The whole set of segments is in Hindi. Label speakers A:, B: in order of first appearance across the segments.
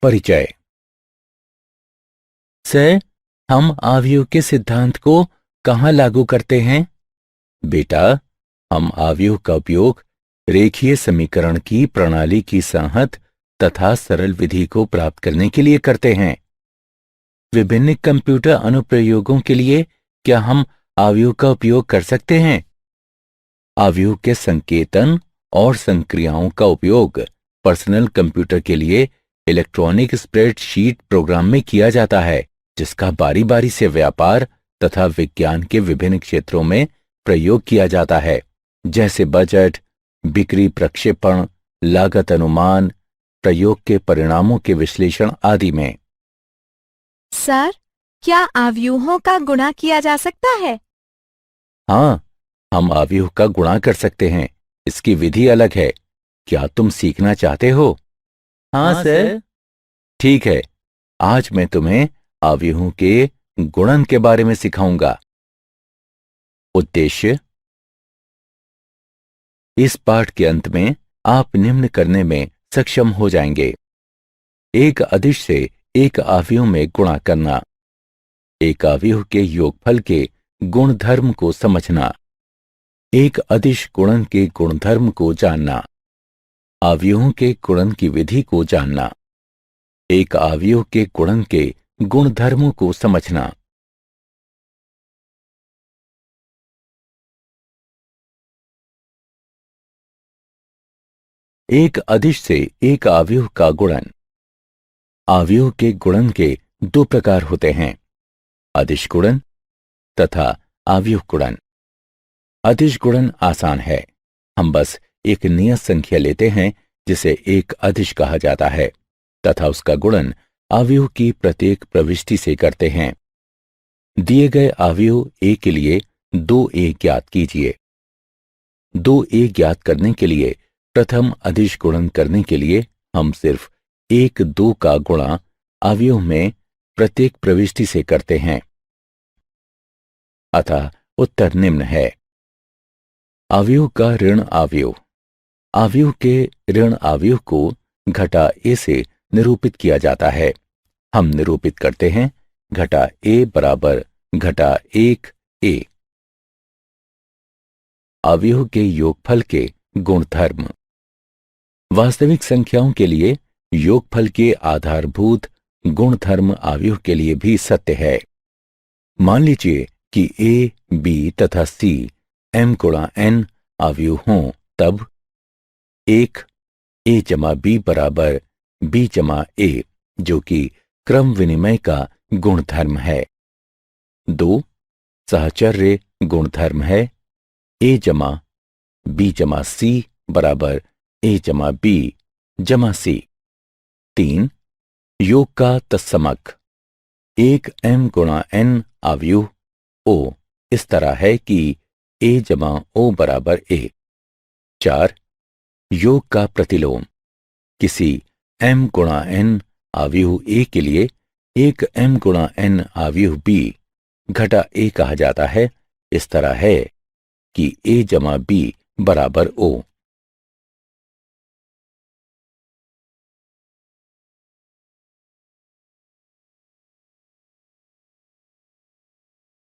A: परिचय। सर, हम अवयव के सिद्धांत को कहाँ लागू करते हैं? बेटा, हम अवयव का उपयोग रेखीय समीकरण की प्रणाली की संहत तथा सरल विधि को प्राप्त करने के लिए करते हैं। विभिन्न कंप्यूटर अनुप्रयोगों के लिए क्या हम अवयव का उपयोग कर सकते हैं? अवयव के संकेतन और संक्रियाओं का उपयोग पर्सनल कंप्यूटर के लिए इलेक्ट्रॉनिक स्प्रेडशीट प्रोग्राम में किया जाता है, जिसका बारी बारी से व्यापार तथा विज्ञान के विभिन्न क्षेत्रों में प्रयोग किया जाता है, जैसे बजट, बिक्री प्रक्षेपण, लागत अनुमान, प्रयोग के परिणामों के विश्लेषण आदि में।
B: सर, क्या अवयवों का गुणा किया जा सकता है?
A: हाँ, हम अवयव का गुणा कर सकते हैं। इसकी विधि अलग है। क्या तुम सीखना चाहते हो? हाँ सर। ठीक है, आज मैं तुम्हें अवयवों के गुणन के बारे में सिखाऊंगा। उद्देश्य: इस पाठ के अंत में आप निम्न करने में सक्षम हो जाएंगे। एक अदिश से एक अवयव में गुणा करना, एक अवयव के योगफल के गुणधर्म को समझना, एक अदिश गुणन के गुणधर्म को जानना, अवयवों के गुणन की विधि को जानना, एक अवयव के गुणन के गुणधर्मों को समझना। एक अदिश से एक अवयव का गुणन। अवयव के गुणन के दो प्रकार होते हैं, अदिश गुणन तथा अवयव गुणन। अदिश गुणन आसान है। हम बस एक नियत संख्या लेते हैं जिसे एक अदिश कहा जाता है तथा उसका गुणन अवयव की प्रत्येक प्रविष्टि से करते हैं। दिए गए अवयव a के लिए 2a ज्ञात कीजिए। 2a ज्ञात करने के लिए प्रथम अदिश गुणन करने के लिए हम सिर्फ 1 2 का गुणा अवयव में प्रत्येक प्रविष्टि से करते हैं। अतः उत्तर निम्न है। अवयव का ऋण अवयव। अवयव के ऋण अवयव को घटा a से निरूपित किया जाता है। हम निरूपित करते हैं घटा a बराबर घटा 1a। अवयव के योगफल के गुणधर्म। वास्तविक संख्याओं के लिए योगफल के आधारभूत गुणधर्म अवयव के लिए भी सत्य है। मान लीजिए कि a, b तथा c m गुणा n अवयव हों, तब 1 a जमा b बराबर b जमा a, जो कि क्रम विनिमय का गुणधर्म है। 2 सहचर्य गुणधर्म है a जमा b जमा c बराबर a जमा b जमा c। 3 योग का तत्समक। 1 m गुणा n अवयव o इस तरह है कि a जमा o बराबर a। 4 योग का प्रतिलोम। किसी m गुणा n अवयव a के लिए एक m गुणा n अवयव b घटा a कहा जाता है। इस तरह है कि a जमा b बराबर o।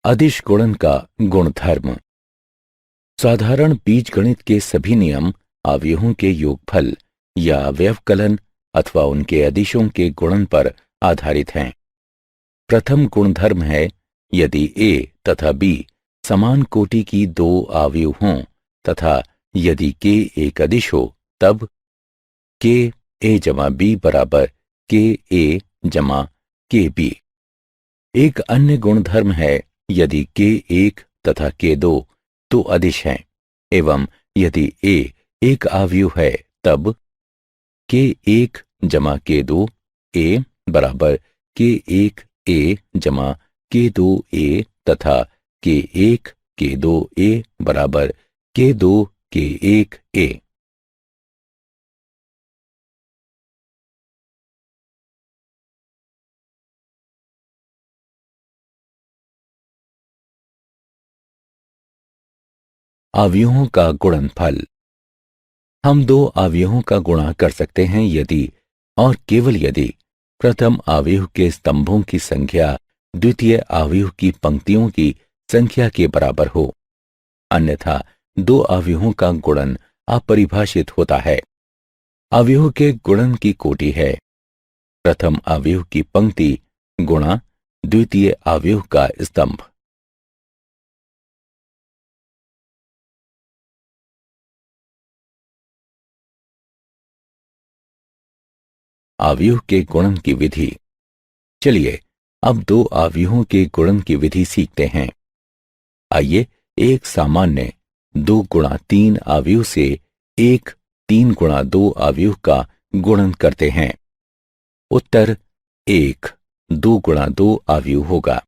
A: अदिश गुणन का गुणधर्म। साधारण बीजगणित के सभी नियम अवयवों के योगफल या व्यवकलन अथवा उनके अदिशों के गुणन पर आधारित हैं। प्रथम गुणधर्म है, यदि a तथा b समान कोटि की दो अवयव हों तथा यदि k एक अदिश हो, तब k a जमा b बराबर k a जमा k b। एक अन्य गुणधर्म है, यदि k 1 तथा k 2 तो अदिश हैं एवं यदि a एक अवयव है, तब k 1 जमा k 2 a बराबर k 1 a जमा k 2 a तथा k 1 k 2 a बराबर k 2 k 1 a। अवयवों का गुणनफल। हम दो अवयवों का गुणा कर सकते हैं यदि और केवल यदि प्रथम अवयव के स्तंभों की संख्या द्वितीय अवयव की पंक्तियों की संख्या के बराबर हो, अन्यथा दो अवयवों का गुणन अपरिभाषित होता है। अवयव के गुणन की कोटि है प्रथम अवयव की पंक्ति गुणा द्वितीय अवयव का स्तंभ। अवयव के गुणन की विधि। चलिए अब दो अवयवों के गुणन की विधि सीखते हैं। आइए एक सामान्य 2 गुणा 3 अवयव से एक 3 गुणा 2 अवयव का गुणन करते हैं। उत्तर 1 2 गुणा 2 अवयव होगा।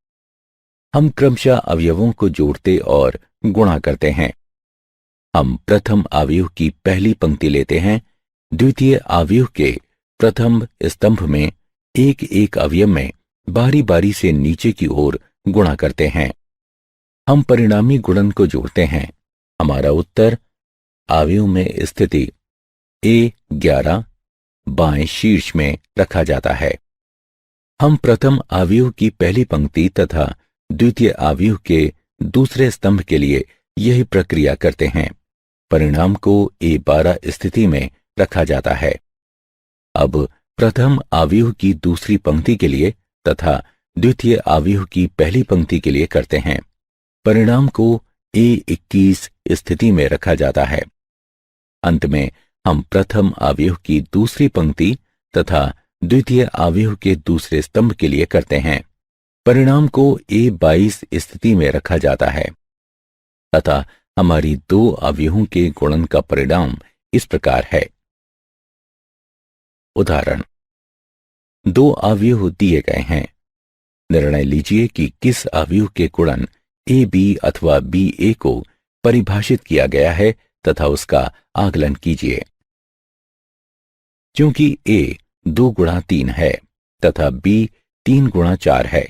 A: हम क्रमशः अवयवों को जोड़ते और गुणा करते हैं। हम प्रथम अवयव की पहली पंक्ति लेते हैं, द्वितीय अवयव के प्रथम स्तंभ में एक एक अवयव में बारी बारी से नीचे की ओर गुणा करते हैं। हम परिणामी गुणन को जोड़ते हैं। हमारा उत्तर अवयव में स्थिति A11 बाएं शीर्ष में रखा जाता है। हम प्रथम अवयव की पहली पंक्ति तथा द्वितीय अवयव के दूसरे स्तंभ के लिए यही प्रक्रिया करते हैं। परिणाम को A12 स्थिति में रखा जाता है। अब प्रथम अवयव की दूसरी पंक्ति के लिए तथा द्वितीय अवयव की पहली पंक्ति के लिए करते हैं। परिणाम को A21 स्थिति में रखा जाता है। अंत में हम प्रथम अवयव की दूसरी पंक्ति तथा द्वितीय अवयव के दूसरे स्तंभ के लिए करते हैं। परिणाम को A22 स्थिति में रखा जाता है। अतः हमारी दो अवयवों के गुणन का परिणाम इस प्रकार है। उदाहरण, दो अवयव दिए गए हैं। निर्णय लीजिए कि किस अवयव के गुणन AB अथवा BA को परिभाषित किया गया है तथा उसका आकलन कीजिए। क्योंकि A 2 गुणा 3 है तथा B 3 गुणा 4 है,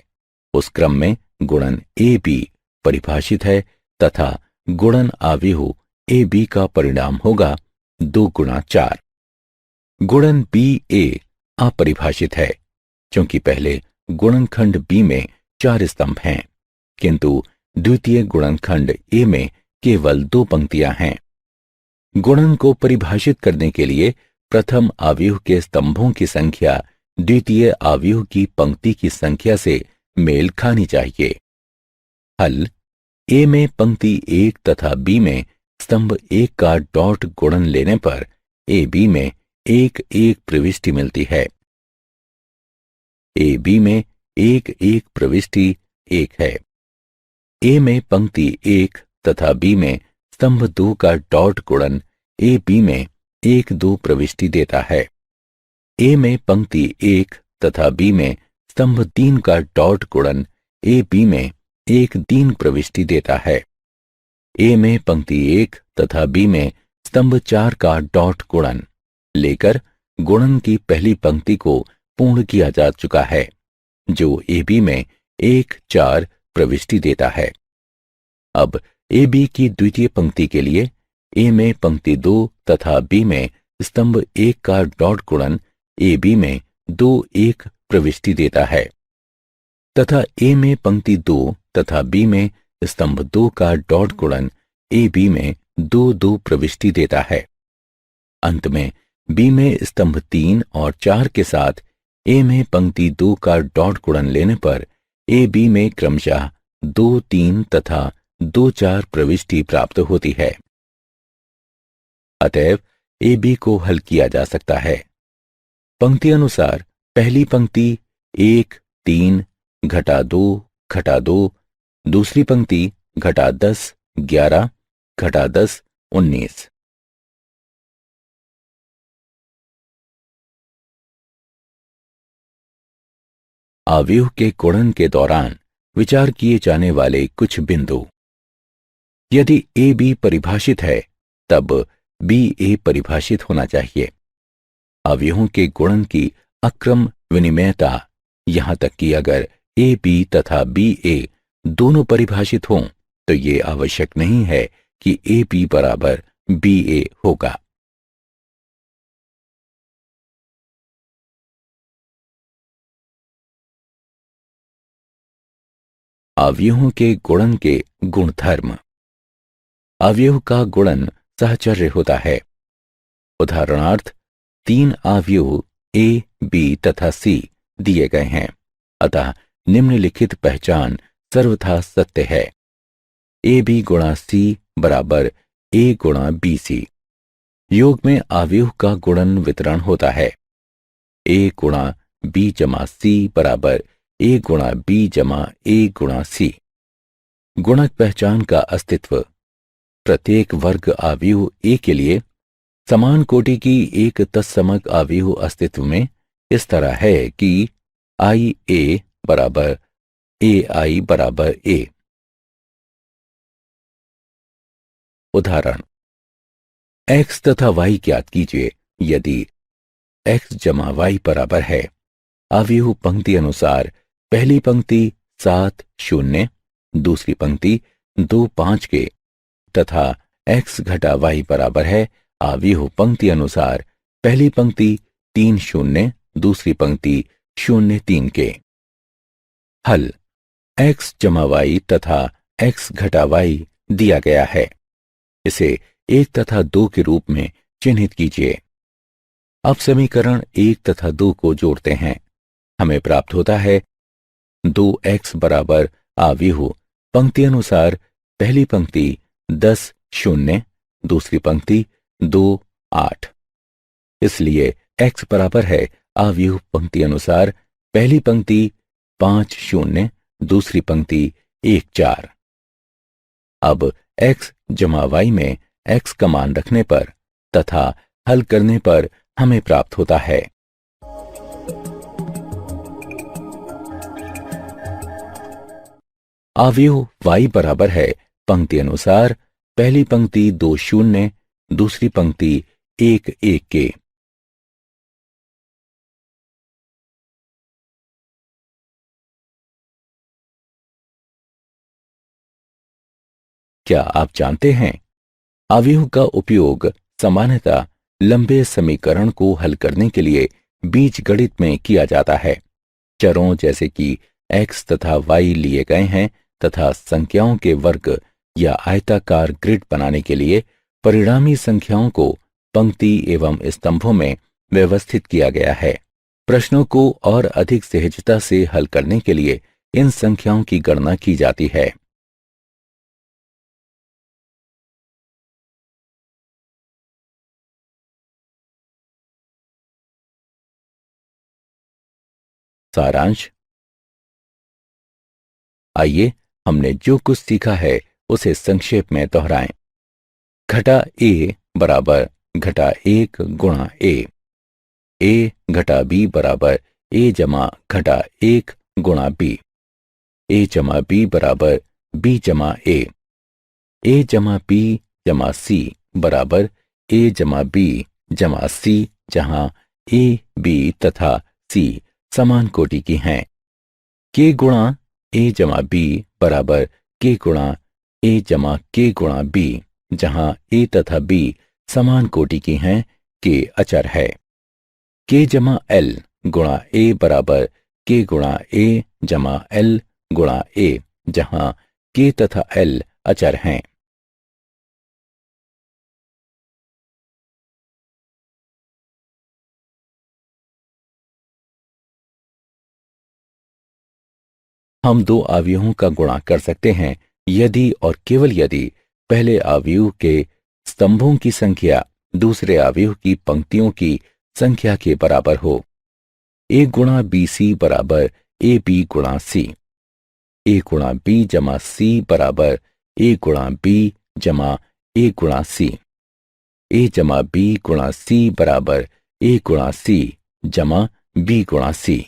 A: उस क्रम में गुणन AB परिभाषित है तथा गुणन अवयव AB का परिणाम होगा 2 गुणा 4। गुणन BA अपरिभाषित है क्योंकि पहले गुणनखंड B में 4 स्तंभ हैं, किंतु द्वितीय गुणनखंड A में केवल 2 पंक्तियां हैं। गुणन को परिभाषित करने के लिए प्रथम अवयव के स्तंभों की संख्या द्वितीय अवयव की पंक्ति की संख्या से मेल खानी चाहिए। हल, A में पंक्ति 1 तथा B में स्तंभ 1 का डॉट गुणन लेने पर AB में एक एक प्रविष्टि मिलती है। AB में एक एक प्रविष्टि 1 है। A में पंक्ति 1 तथा B में स्तंभ 2 का डॉट गुणन AB में 1-2 प्रविष्टि देता है। A में पंक्ति 1 तथा B में स्तंभ 3 का डॉट गुणन AB में 1-3 प्रविष्टि देता है। A में पंक्ति 1 तथा B में स्तंभ 4 का डॉट गुणन लेकर गुणन की पहली पंक्ति को पूर्ण किया जा चुका है, जो AB में 1-4 प्रविष्टि देता है। अब AB की द्वितीय पंक्ति के लिए A में पंक्ति 2 तथा B में स्तंभ 1 का डॉट गुणन AB में 2-1 प्रविष्टि देता है तथा A में पंक्ति 2 तथा B में स्तंभ 2 का डॉट गुणन AB में 2-2 प्रविष्टि देता है। अंत में B में स्तंभ 3 और 4 के साथ A में पंक्ति 2 का डॉट गुणन लेने पर AB में क्रमशः 2-3 तथा 2-4 प्रविष्टि प्राप्त होती है। अतएव AB को हल किया जा सकता है। पंक्ति अनुसार पहली पंक्ति 1 3 घटा 2 घटा 2, दूसरी पंक्ति घटा 10 11 घटा 10 19। अवयव के गुणन के दौरान विचार किए जाने वाले कुछ बिंदु। यदि AB परिभाषित है तब BA परिभाषित होना चाहिए। अवयवों के गुणन की अक्रम विनिमयता, यहां तक कि अगर AB तथा BA दोनों परिभाषित हों तो ये आवश्यक नहीं है कि AB बराबर BA होगा। अवयवों के गुणन के गुणधर्म। अवयव का गुणन सहचर्य होता है। उदाहरणार्थ 3 अवयव ए, बी तथा सी दिए गए हैं, अतः निम्नलिखित पहचान सर्वथा सत्य है। ए बी गुणा सी बराबर ए गुणा बी सी। योग में अवयव का गुणन वितरण होता है। ए गुणा बी जमा सी बराबर ए गुणा बी जमा ए गुणा सी। गुणक पहचान का अस्तित्व। प्रत्येक वर्ग अवयव ए के लिए समान कोटि की एक तत्समक अवयव अस्तित्व में इस तरह है कि आई ए बराबर ए आई बराबर ए। उदाहरण x तथा y ज्ञात कीजिए। यदि x जमा y बराबर है, अवयव पंक्ति अनुसार पहली पंक्ति 7 0, दूसरी पंक्ति 2 5 के तथा x घटा y बराबर है अवयव पंक्ति अनुसार पहली पंक्ति 3 0, दूसरी पंक्ति 0 3 के। हल x जमा y तथा x घटा y दिया गया है। इसे 1 तथा 2 के रूप में चिन्हित कीजिए। अब समीकरण 1 तथा 2 को जोड़ते हैं। हमें प्राप्त होता है 2x बराबर अवयव पंक्ति अनुसार पहली पंक्ति 10 0, दूसरी पंक्ति 2 8। इसलिए x बराबर है अवयव पंक्ति अनुसार पहली पंक्ति 5 0, दूसरी पंक्ति 1 4। अब x जमा y में x का मान रखने पर तथा हल करने पर हमें प्राप्त होता है अवयव y बराबर है पंक्ति अनुसार पहली पंक्ति 2 0, दूसरी पंक्ति 1 1 के। क्या आप जानते हैं अवयव का उपयोग सामान्यतः लंबे समीकरण को हल करने के लिए बीजगणित में किया जाता है। चरों जैसे कि x तथा y लिए गए हैं तथा संख्याओं के वर्ग या आयताकार ग्रिड बनाने के लिए परिणामी संख्याओं को पंक्ति एवं स्तंभों में व्यवस्थित किया गया है। प्रश्नों को और अधिक सहजता से हल करने के लिए इन संख्याओं की गणना की जाती है। सारांश। आइए हमने जो कुछ सीखा है उसे संक्षेप में दोहराएं। घटा a बराबर घटा 1 गुणा a घटा b बराबर a जमा घटा 1 गुणा b, a जमा b बराबर b जमा a जमा b जमा c बराबर a जमा b जमा c, जहां a b तथा c समान कोटि की हैं। k गुणा a जमा b बराबर k गुणा a जमा k गुणा b, जहां a तथा b समान कोटि की हैं, k अचर है। k जमा l गुणा a बराबर k गुणा a जमा l गुणा a, जहां k तथा l अचर हैं। हम 2 अवयवों का गुणा कर सकते हैं यदि और केवल यदि पहले अवयव के स्तंभों की संख्या दूसरे अवयव की पंक्तियों की संख्या के बराबर हो। a गुणा बी सी बराबर ए बी गुणा सी। a गुणा b जमा c बराबर a गुणा b जमा a गुणा c। a जमा b गुणा c बराबर a गुणा c जमा b गुणा c।